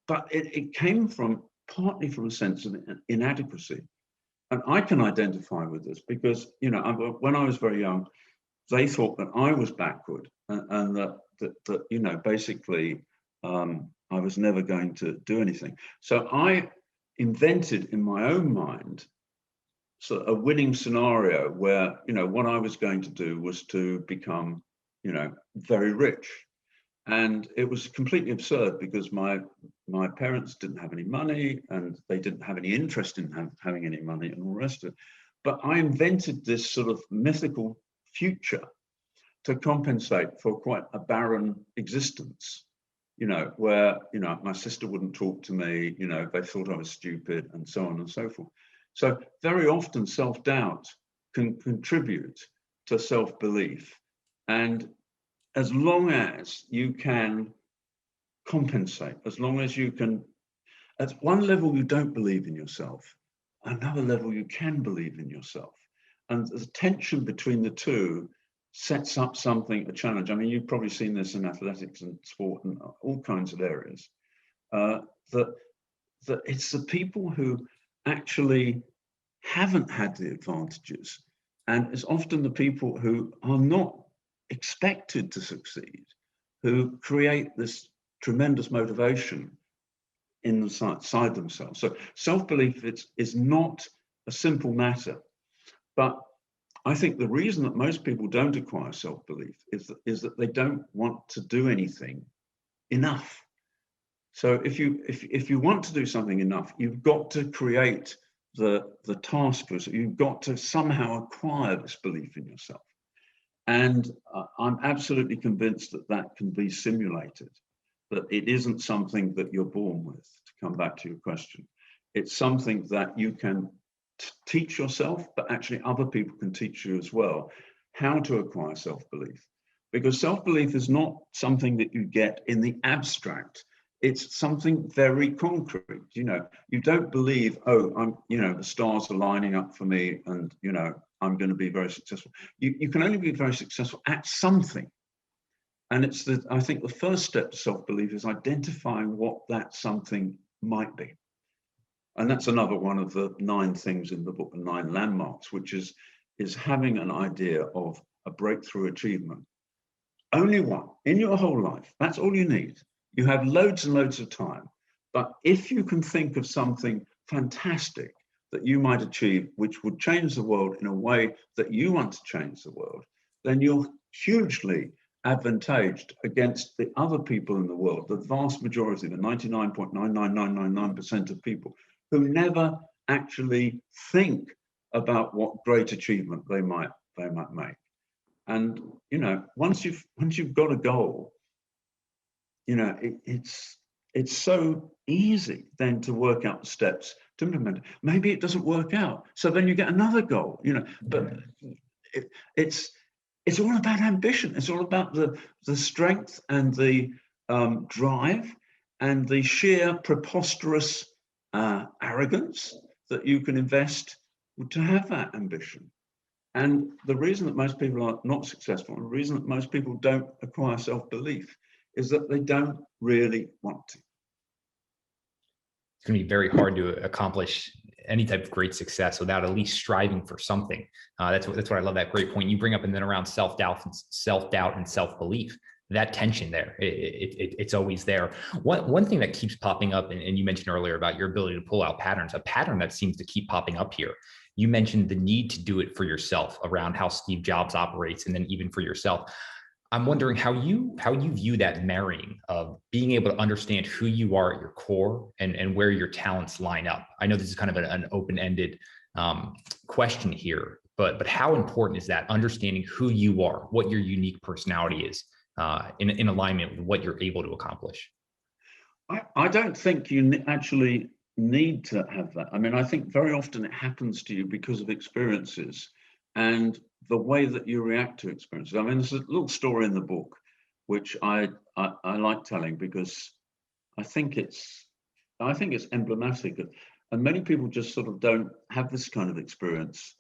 But it came partly from a sense of inadequacy. And I can identify with this because, when I was very young, they thought that I was backward and that basically I was never going to do anything. So I invented in my own mind a winning scenario where, what I was going to do was to become, very rich. And it was completely absurd because my parents didn't have any money and they didn't have any interest in having any money and all the rest of it. But I invented this sort of mythical future to compensate for quite a barren existence, where, my sister wouldn't talk to me, they thought I was stupid and so on and so forth. So very often self-doubt can contribute to self-belief. And as long as you can compensate, as long as you can, at one level you don't believe in yourself, another level you can believe in yourself. And the tension between the two sets up a challenge. I mean, you've probably seen this in athletics and sport and all kinds of areas, that it's the people who actually haven't had the advantages, and it's often the people who are not expected to succeed who create this tremendous motivation inside themselves. So self-belief is not a simple matter, but I think the reason that most people don't acquire self-belief is that they don't want to do anything enough. So if you want to do something enough, you've got to create the task force. You've got to somehow acquire this belief in yourself. And I'm absolutely convinced that can be simulated, that it isn't something that you're born with, to come back to your question. It's something that you can teach yourself, but actually other people can teach you as well how to acquire self-belief. Because self-belief is not something that you get in the abstract. It's something very concrete. You don't believe, oh, the stars are lining up for me and, I'm going to be very successful. You can only be very successful at something. And I think the first step to self-belief is identifying what that something might be. And that's another one of the 9 things in the book, the 9 landmarks, which is having an idea of a breakthrough achievement. Only one in your whole life. That's all you need. You have loads and loads of time. But if you can think of something fantastic that you might achieve, which would change the world in a way that you want to change the world, then you're hugely advantaged against the other people in the world, the vast majority, the 99.99999% of people who never actually think about what great achievement they might make. And once you've got a goal, it's so easy then to work out the steps to implement it. Maybe it doesn't work out, so then you get another goal. But it's all about ambition. It's all about the strength and the drive and the sheer preposterous arrogance that you can invest to have that ambition. And the reason that most people are not successful, and the reason that most people don't acquire self-belief, is that they don't really want to. It's going to be very hard to accomplish any type of great success without at least striving for something. That's what I love. That great point you bring up, and then around self-doubt and self-belief. That tension there, it's always there. One thing that keeps popping up, and you mentioned earlier about your ability to pull out patterns, a pattern that seems to keep popping up here. You mentioned the need to do it for yourself, around how Steve Jobs operates, and then even for yourself. I'm wondering how you view that marrying of being able to understand who you are at your core and where your talents line up. I know this is kind of an open-ended question here, but how important is that, understanding who you are, what your unique personality is, in alignment with what you're able to accomplish? I don't think you actually need to have that. I mean, I think very often it happens to you because of experiences and the way that you react to experiences. I mean, there's a little story in the book which I like telling, because I think it's emblematic, and many people just sort of don't have this kind of experience,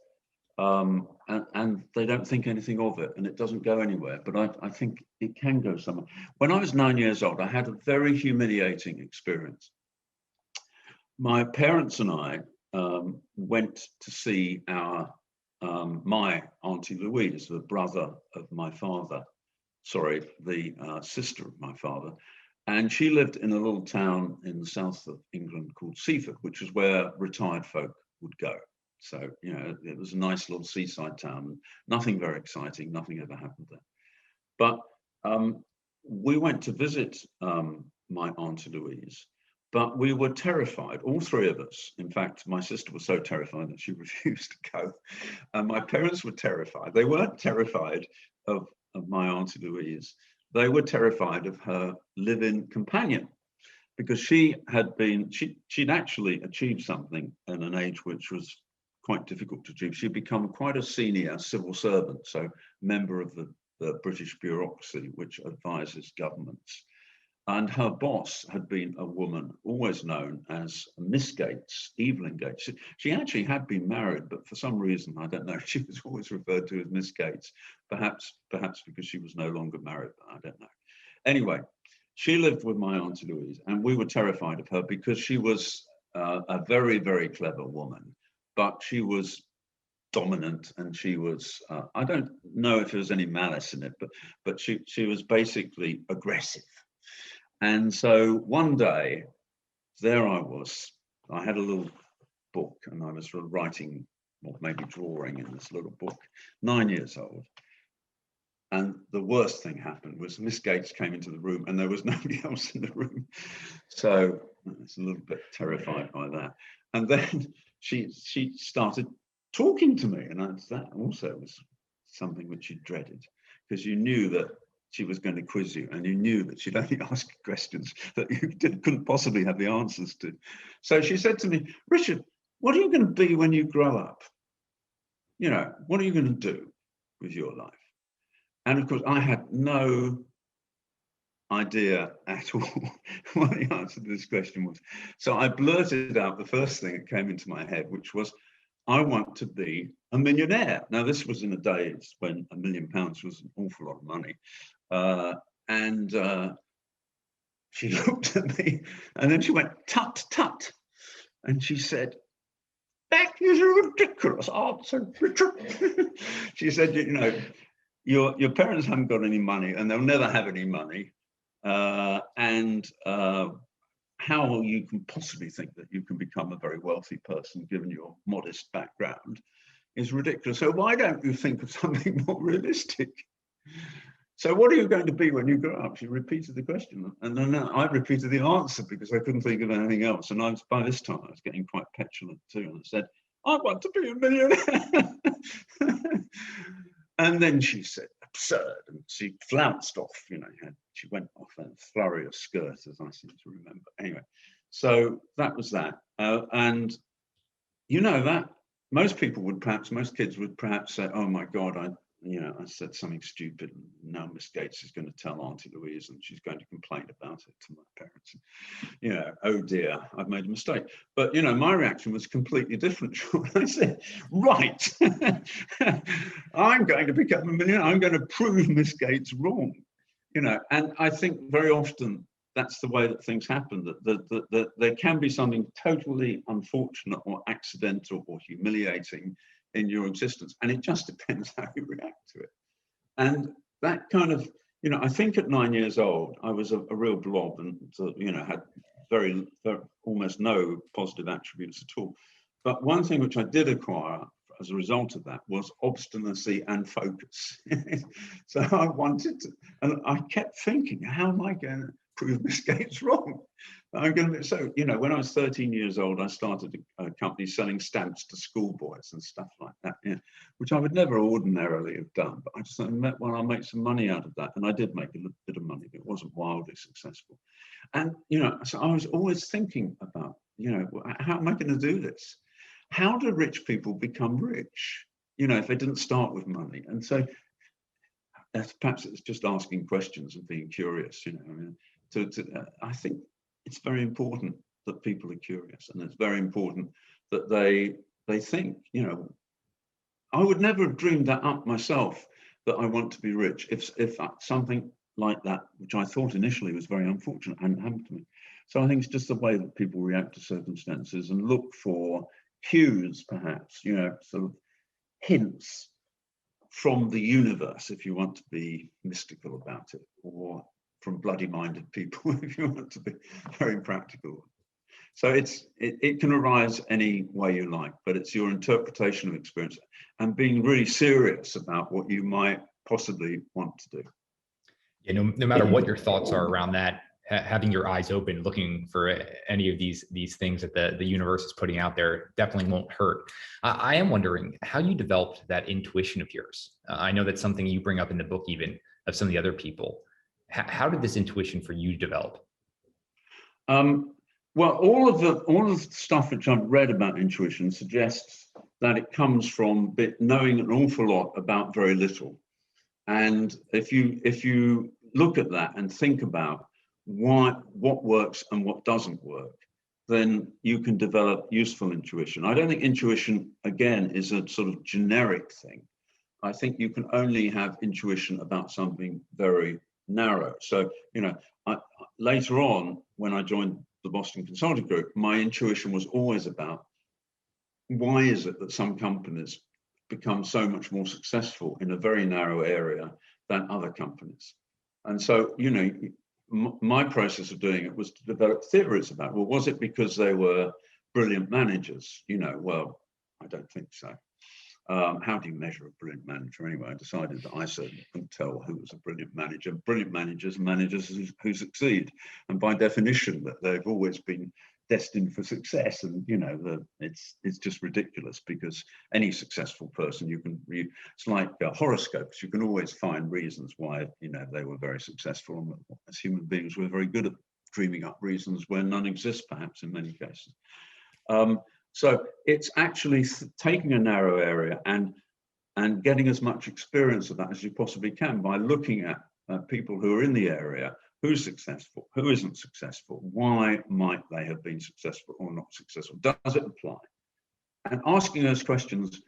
and they don't think anything of it, and it doesn't go anywhere. But I think it can go somewhere. When I was 9 years old, I had a very humiliating experience. My parents and I went to see my Auntie Louise, the brother of my father, the sister of my father. And she lived in a little town in the south of England called Seaford, which is where retired folk would go. So, you know, it was a nice little seaside town, nothing very exciting, nothing ever happened there. But we went to visit my Auntie Louise, but we were terrified, all three of us. In fact, my sister was so terrified that she refused to go. And my parents were terrified. They weren't terrified of my Auntie Louise. They were terrified of her live-in companion, because she'd actually achieved something in an age which was quite difficult to achieve. She'd become quite a senior civil servant, so member of the British bureaucracy, which advises governments. And her boss had been a woman always known as Miss Gates, Evelyn Gates. She actually had been married, but for some reason, I don't know, she was always referred to as Miss Gates, perhaps because she was no longer married, I don't know. Anyway, she lived with my Auntie Louise, and we were terrified of her because she was a very, very clever woman, but she was dominant, and she was, I don't know if there was any malice in it, but she was basically aggressive. And so one day, there I was, I had a little book, and I was writing, or maybe drawing in this little book, 9 years old. And the worst thing happened was Miss Gates came into the room and there was nobody else in the room. So I was a little bit terrified by that. And then she started talking to me, and that also was something which she dreaded, because you knew that she was going to quiz you, and you knew that she'd only ask questions that you couldn't possibly have the answers to. So she said to me, "Richard, what are you going to be when you grow up? You know, what are you going to do with your life?" And of course, I had no idea at all what the answer to this question was. So I blurted out the first thing that came into my head, which was, "I want to be a millionaire." Now, this was in the days when £1 million was an awful lot of money. And she looked at me, and then she went, "Tut, tut." And she said, "That is a ridiculous answer, Richard." She said, "You know, your parents haven't got any money, and they'll never have any money. How you can possibly think that you can become a very wealthy person, given your modest background, is ridiculous. So why don't you think of something more realistic? So what are you going to be when you grow up?" She repeated the question, and then I repeated the answer because I couldn't think of anything else. And by this time, I was getting quite petulant too. And I said, "I want to be a millionaire." And then she said, "Absurd," and she flounced off. You know, she went off in a flurry of skirts, as I seem to remember. Anyway, so that was that. And you know that most kids would perhaps say, "Oh my God, I said something stupid, and now Miss Gates is going to tell Auntie Louise, and she's going to complain about it to my parents. Oh dear, I've made a mistake. But my reaction was completely different. I said, right, I'm going to become a millionaire. I'm going to prove Miss Gates wrong. And I think very often that's the way that things happen, that there can be something totally unfortunate or accidental or humiliating in your existence, and it just depends how you react to it. And that kind of, I think at 9 years old, I was a real blob, and had very almost no positive attributes at all. But one thing which I did acquire as a result of that was obstinacy and focus. So I wanted to, and I kept thinking, how am I going to prove Miss Gates wrong? I'm going to. So when I was 13 years old, I started a company selling stamps to schoolboys and stuff like that, which I would never ordinarily have done. But I just thought, well, I'll make some money out of that, and I did make a little bit of money, but it wasn't wildly successful. And so I was always thinking about, how am I going to do this? How do rich people become rich? If they didn't start with money? And so perhaps it's just asking questions and being curious. I think it's very important that people are curious, and it's very important that they think. I would never have dreamed that up myself, that I want to be rich, if something like that, which I thought initially was very unfortunate, hadn't happened to me. So I think it's just the way that people react to circumstances and look for cues, perhaps, sort of hints from the universe, if you want to be mystical about it, or from bloody-minded people, if you want to be very practical. So it can arise any way you like, but it's your interpretation of experience and being really serious about what you might possibly want to do. No matter what your thoughts are around that, having your eyes open, looking for any of these things that the universe is putting out there definitely won't hurt. I am wondering how you developed that intuition of yours. I know that's something you bring up in the book, even of some of the other people. How did this intuition for you develop? Well, all of the stuff which I've read about intuition suggests that it comes from knowing an awful lot about very little. And if you look at that and think about what works and what doesn't work, then you can develop useful intuition. I don't think intuition, again, is a sort of generic thing. I think you can only have intuition about something very narrow. So, later on, when I joined the Boston Consulting Group, my intuition was always about why is it that some companies become so much more successful in a very narrow area than other companies. And so, my process of doing it was to develop theories about, well, was it because they were brilliant managers? Well, I don't think so. How do you measure a brilliant manager anyway? I decided that I certainly couldn't tell who was a brilliant manager. Brilliant managers are managers who succeed. And by definition, that they've always been destined for success. And, it's just ridiculous, because any successful person, it's like horoscopes. You can always find reasons why, they were very successful. And as human beings, we're very good at dreaming up reasons where none exist, perhaps in many cases. So it's actually taking a narrow area and getting as much experience of that as you possibly can by looking at people who are in the area, who's successful, who isn't successful, why might they have been successful or not successful, does it apply? And asking those questions,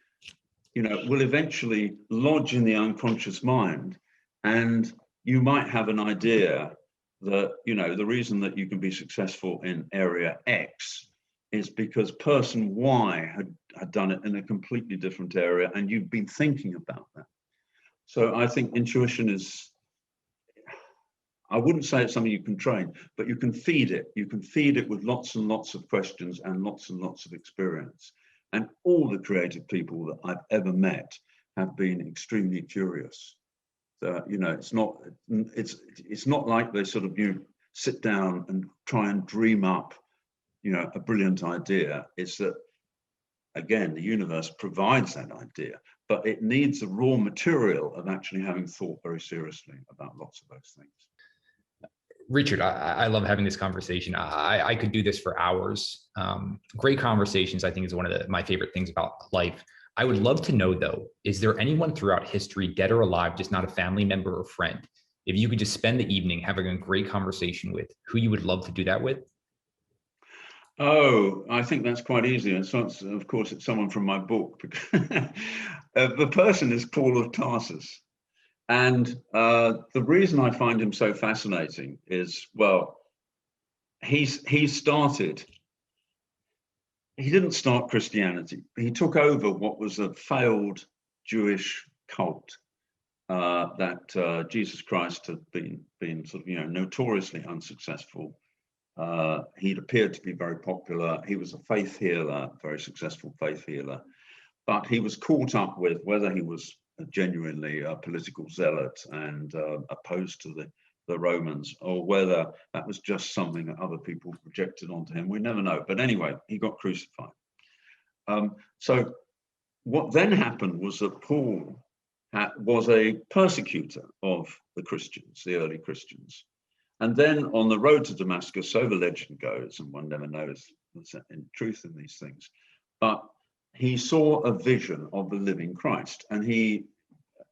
will eventually lodge in the unconscious mind, and you might have an idea that, the reason that you can be successful in area X is because person Y had done it in a completely different area, and you've been thinking about that. So I think intuition is, I wouldn't say it's something you can train, but you can feed it. You can feed it with lots and lots of questions and lots of experience. And all the creative people that I've ever met have been extremely curious. It's not like they sort of sit down and try and dream up a brilliant idea. It's that, again, the universe provides that idea, but it needs the raw material of actually having thought very seriously about lots of those things. Richard, I love having this conversation. I could do this for hours. Great conversations, I think, is one of my favorite things about life. I would love to know, though, is there anyone throughout history, dead or alive, just not a family member or friend, if you could just spend the evening having a great conversation with, who you would love to do that with? Oh, I think that's quite easy. And so, of course, it's someone from my book. The person is Paul of Tarsus. And the reason I find him so fascinating is, well, he didn't start Christianity. He took over what was a failed Jewish cult that Jesus Christ had been sort of, notoriously unsuccessful. He'd appeared to be very popular. He was a faith healer, very successful faith healer, but he was caught up with whether he was genuinely a political zealot and opposed to the Romans, or whether that was just something that other people projected onto him. We never know. But anyway, he got crucified. So what then happened was that Paul was a persecutor of the Christians, the early Christians. And then on the road to Damascus, so the legend goes, and one never knows in truth in these things, but he saw a vision of the living Christ. And he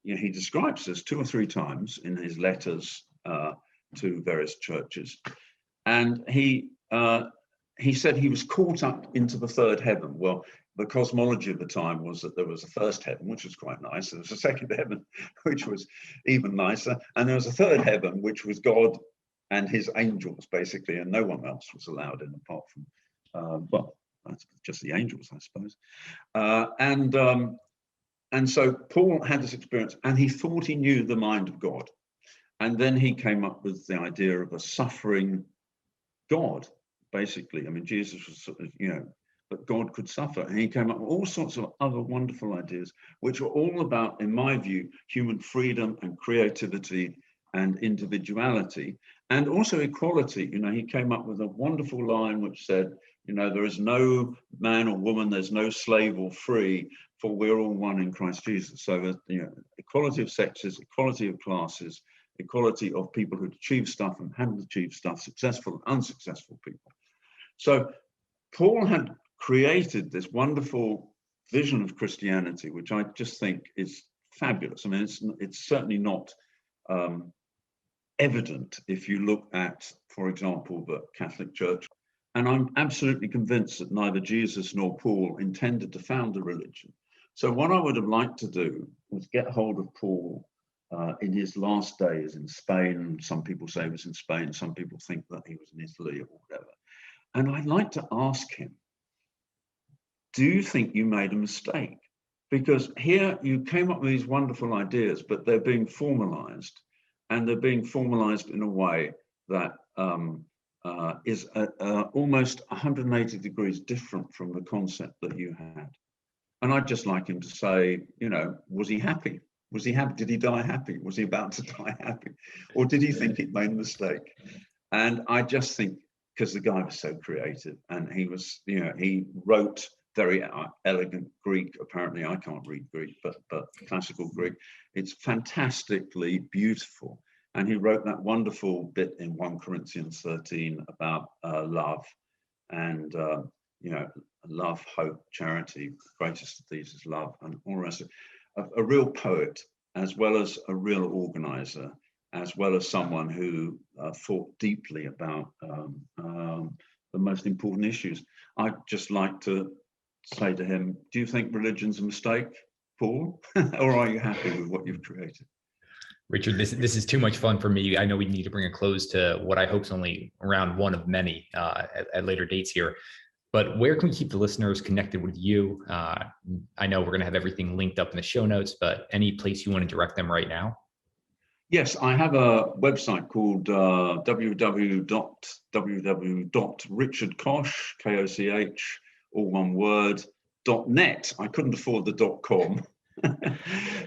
describes this 2 or 3 times in his letters to various churches. And he said he was caught up into the third heaven. Well, the cosmology of the time was that there was a first heaven, which was quite nice. There was a second heaven, which was even nicer. And there was a third heaven, which was God and his angels, basically, and no one else was allowed in apart from, well, that's just the angels, I suppose. And so Paul had this experience, and he thought he knew the mind of God. And then he came up with the idea of a suffering God, basically. I mean, Jesus was sort of, but God could suffer. And he came up with all sorts of other wonderful ideas, which were all about, in my view, human freedom and creativity and individuality, and also equality. He came up with a wonderful line which said, there is no man or woman, there's no slave or free, for we're all one in Christ Jesus. So, equality of sexes, equality of classes, equality of people who achieve stuff and haven't achieved stuff, successful and unsuccessful people. So Paul had created this wonderful vision of Christianity, which I just think is fabulous. I mean, it's certainly not evident if you look at, for example, the Catholic Church. And I'm absolutely convinced that neither Jesus nor Paul intended to found a religion. So what I would have liked to do was get hold of Paul in his last days in Spain. Some people say he was in Spain. Some people think that he was in Italy or whatever. And I'd like to ask him, do you think you made a mistake? Because here you came up with these wonderful ideas, but they're being formalized, and they're being formalized in a way that is almost 180 degrees different from the concept that you had. And I'd just like him to say, was he happy? Was he happy? Did he die happy? Was he about to die happy? Or did he think he'd made a mistake? And I just think, because the guy was so creative, and he was, he wrote very elegant Greek. Apparently, I can't read Greek, but classical Greek. It's fantastically beautiful. And he wrote that wonderful bit in 1 Corinthians 13 about love and, love, hope, charity. The greatest of these is love, and all the rest of it. A real poet, as well as a real organizer, as well as someone who thought deeply about the most important issues. I'd just like to say to him, do you think religion's a mistake, Paul? Or are you happy with what you've created? Richard, this is too much fun for me. I know we need to bring a close to what I hope is only round one of many at later dates here. But where can we keep the listeners connected with you? I know we're going to have everything linked up in the show notes, but any place you want to direct them right now? Yes, I have a website called www.richardkoch, K-O-C-H, all one word, .net. I couldn't afford the .com.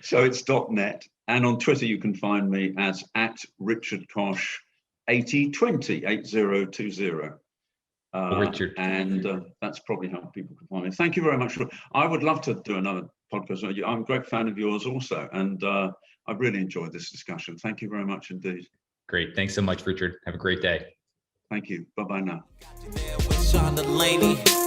So it's .net. And on Twitter, you can find me as @RichardKoch 8020, 8020. Richard. And that's probably how people can find me. Thank you very much. I would love to do another podcast. I'm a great fan of yours also. And I've really enjoyed this discussion. Thank you very much indeed. Great. Thanks so much, Richard. Have a great day. Thank you. Bye-bye now. Got you there with DeLaney.